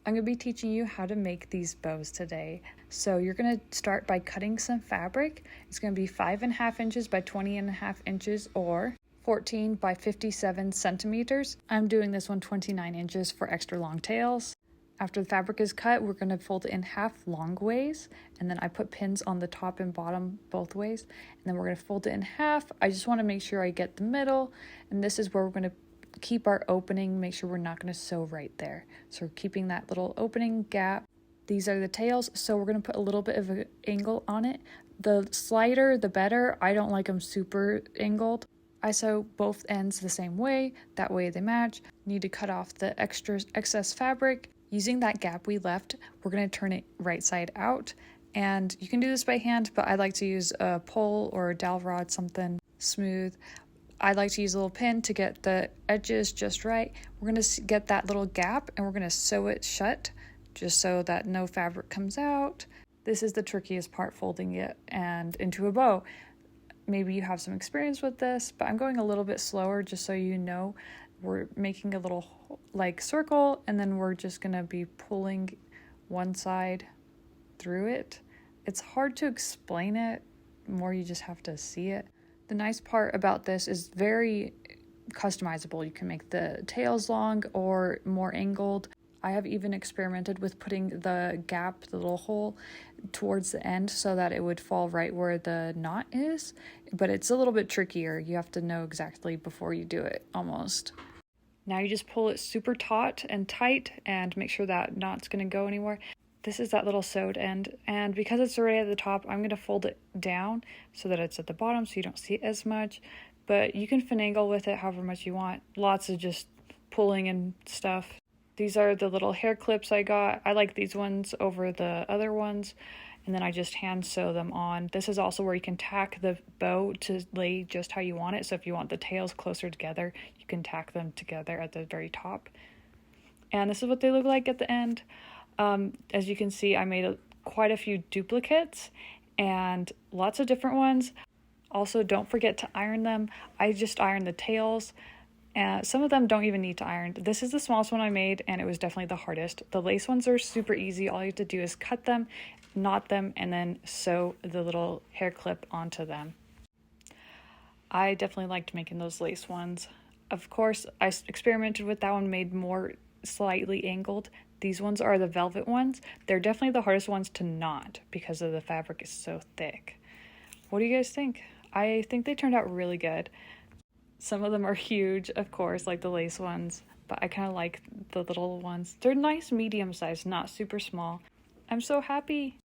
I'm going to be teaching you how to make these bows today. So you're going to start by cutting some fabric. It's going to be 5.5 inches by 20.5 inches or 14 by 57 centimeters. I'm doing this one 29 inches for extra long tails. After the fabric is cut, we're going to fold it in half long ways, and then I put pins on the top and bottom both ways, and then we're going to fold it in half. I just want to make sure I get the middle, and this is where we're going to keep our opening, make sure we're not going to sew right there. So we're keeping that little opening gap. These are the tails, so we're going to put a little bit of an angle on it. The slighter, the better. I don't like them super angled. I sew both ends the same way, that way they match. Need to cut off the excess fabric. Using that gap we left, we're going to turn it right side out, and you can do this by hand, but I like to use a pole or a dowel rod, something smooth. I like to use a little pin to get the edges just right. We're going to get that little gap and we're going to sew it shut just so that no fabric comes out. This is the trickiest part, folding it and into a bow. Maybe you have some experience with this, but I'm going a little bit slower just so you know. We're making a little like circle, and then we're just going to be pulling one side through it. It's hard to explain it, more you just have to see it. The nice part about this is very customizable. You can make the tails long or more angled. I have even experimented with putting the gap, the little hole, towards the end so that it would fall right where the knot is, but it's a little bit trickier. You have to know exactly before you do it, almost. Now you just pull it super taut and tight and make sure that knot's going to go anywhere. This is that little sewed end, and because it's already at the top, I'm going to fold it down so that it's at the bottom so you don't see it as much, but you can finagle with it however much you want. Lots of just pulling and stuff. These are the little hair clips I got. I like these ones over the other ones, and then I just hand sew them on. This is also where you can tack the bow to lay just how you want it. So if you want the tails closer together, you can tack them together at the very top. And this is what they look like at the end. As you can see, I made quite a few duplicates and lots of different ones. Also, don't forget to iron them. I just ironed the tails. Some of them don't even need to iron. This is the smallest one I made, and it was definitely the hardest. The lace ones are super easy. All you have to do is cut them, knot them, and then sew the little hair clip onto them. I definitely liked making those lace ones. Of course, I experimented with that one, made more slightly angled. These ones are the velvet ones. They're definitely the hardest ones to knot because of the fabric is so thick. What do you guys think? I think they turned out really good. Some of them are huge, of course, like the lace ones, but I kind of like the little ones. They're nice medium size, not super small. I'm so happy.